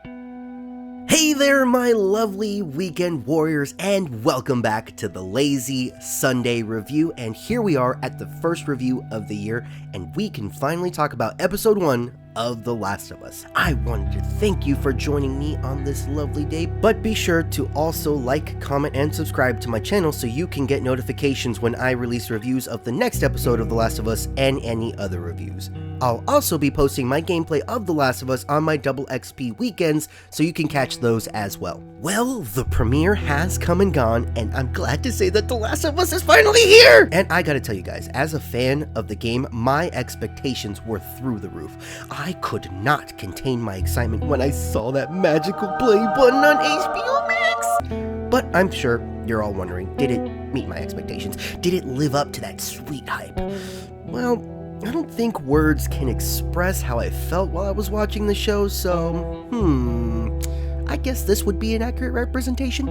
Hey there, my lovely weekend warriors, and welcome back to the Lazy Sunday Review. And here we are at the first review of the year, and we can finally talk about episode 1 of The Last of Us. I wanted to thank you for joining me on this lovely day, but be sure to also like, comment, and subscribe to my channel so you can get notifications when I release reviews of the next episode of The Last of Us and any other reviews. I'll also be posting my gameplay of The Last of Us on my double XP weekends, so you can catch those as well. Well, the premiere has come and gone, and I'm glad to say that The Last of Us is finally here! And I gotta tell you guys, as a fan of the game, my expectations were through the roof. I could not contain my excitement when I saw that magical play button on HBOmax! But I'm sure you're all wondering, did it meet my expectations? Did it live up to that sweet hype? Well, I don't think words can express how I felt while I was watching the show, so, I guess this would be an accurate representation.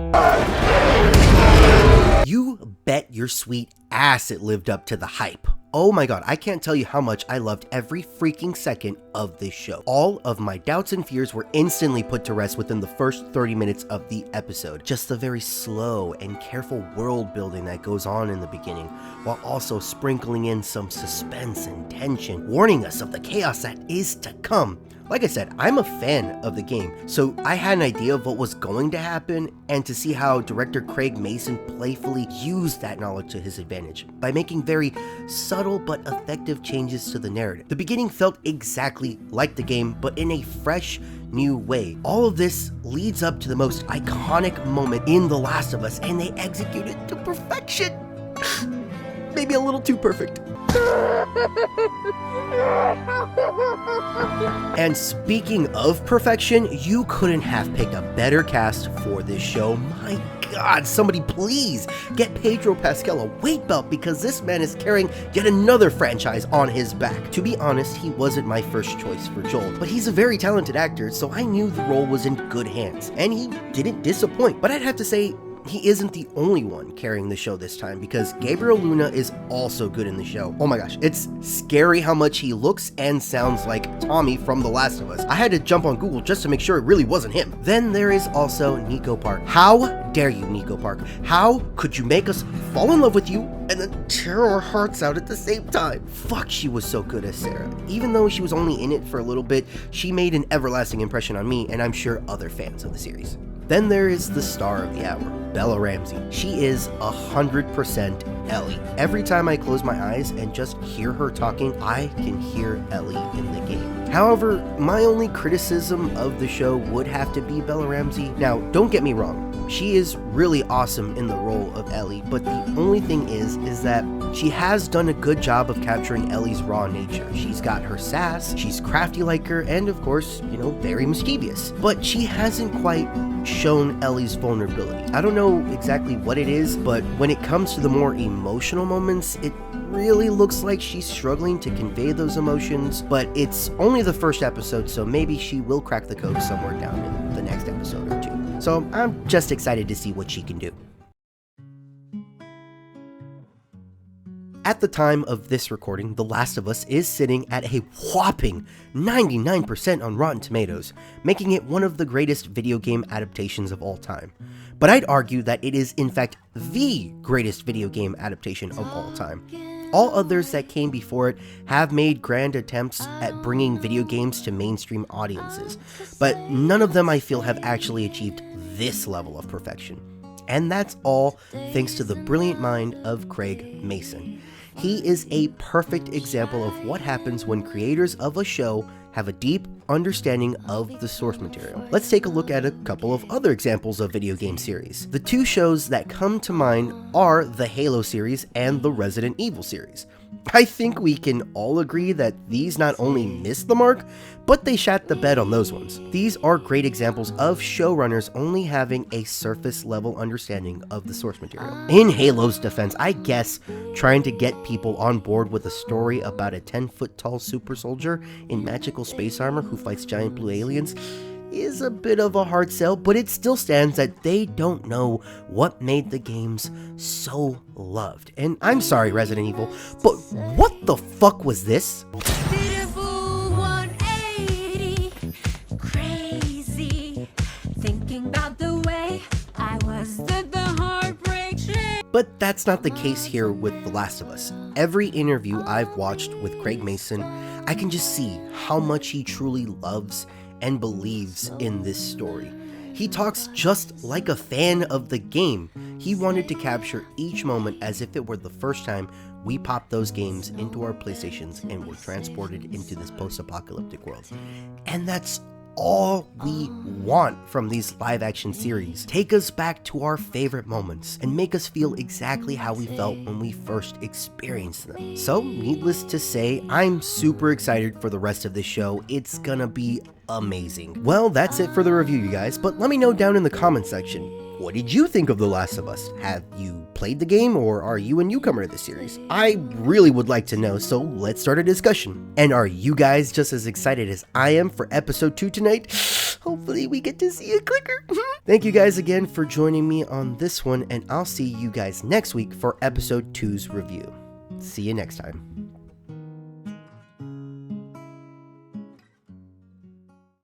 You bet your sweet ass it lived up to the hype. Oh my god, I can't tell you how much I loved every freaking second of this show. All of my doubts and fears were instantly put to rest within the first 30 minutes of the episode. Just the very slow and careful world building that goes on in the beginning, while also sprinkling in some suspense and tension, warning us of the chaos that is to come. Like I said, I'm a fan of the game, so I had an idea of what was going to happen, and to see how director Craig Mason playfully used that knowledge to his advantage by making very subtle but effective changes to the narrative. The beginning felt exactly like the game, but in a fresh, new way. All of this leads up to the most iconic moment in The Last of Us, and they execute it to perfection. Maybe a little too perfect. And speaking of perfection, you couldn't have picked a better cast for this show. My god, somebody please get Pedro Pascal a weight belt, because this man is carrying yet another franchise on his back. To be honest, he wasn't my first choice for Joel, but he's a very talented actor, so I knew the role was in good hands, and he didn't disappoint. But I'd have to say, he isn't the only one carrying the show this time, because Gabriel Luna is also good in the show. Oh my gosh, it's scary how much he looks and sounds like Tommy from The Last of Us. I had to jump on Google just to make sure it really wasn't him. Then there is also Nico Park. How dare you, Nico Park? How could you make us fall in love with you and then tear our hearts out at the same time? Fuck, she was so good as Sarah. Even though she was only in it for a little bit, she made an everlasting impression on me, and I'm sure other fans of the series. Then there is the star of the hour, Bella Ramsey. She is 100% Ellie. Every time I close my eyes and just hear her talking, I can hear Ellie in the game. However, my only criticism of the show would have to be Bella Ramsey. Now, don't get me wrong, she is really awesome in the role of Ellie, but the only thing is that she has done a good job of capturing Ellie's raw nature. She's got her sass, she's crafty like her, and of course, very mischievous. But she hasn't quite shown Ellie's vulnerability. I don't know exactly what it is, but when it comes to the more emotional moments, it really looks like she's struggling to convey those emotions, but it's only the first episode, so maybe she will crack the code somewhere down in the next episode or two. So I'm just excited to see what she can do. At the time of this recording, The Last of Us is sitting at a whopping 99% on Rotten Tomatoes, making it one of the greatest video game adaptations of all time. But I'd argue that it is in fact the greatest video game adaptation of all time. All others that came before it have made grand attempts at bringing video games to mainstream audiences, but none of them I feel have actually achieved this level of perfection. And that's all thanks to the brilliant mind of Craig Mason. He is a perfect example of what happens when creators of a show have a deep understanding of the source material. Let's take a look at a couple of other examples of video game series. The two shows that come to mind are the Halo series and the Resident Evil series. I think we can all agree that these not only missed the mark, but they shat the bed on those ones. These are great examples of showrunners only having a surface level understanding of the source material. In Halo's defense, I guess trying to get people on board with a story about a 10-foot tall super soldier in magical space armor who fights giant blue aliens is a bit of a hard sell, but it still stands that they don't know what made the games so loved. And I'm sorry, Resident Evil, but what the fuck was this? Beautiful 180, crazy. But that's not the case here with The Last of Us. Every interview I've watched with Craig Mason, I can just see how much he truly loves and believes in this story. He talks just like a fan of the game. He wanted to capture each moment as if it were the first time we popped those games into our PlayStations and were transported into this post-apocalyptic world. And that's all we want from these live action series. Take us back to our favorite moments and make us feel exactly how we felt when we first experienced them. So, needless to say, I'm super excited for the rest of this show. It's gonna be amazing. Well, that's it for the review, you guys, but let me know down in the comment section. What did you think of The Last of Us? Have you played the game, or are you a newcomer to the series? I really would like to know, so let's start a discussion. And are you guys just as excited as I am for episode 2 tonight? Hopefully we get to see a clicker. Thank you guys again for joining me on this one, and I'll see you guys next week for episode 2's review. See you next time.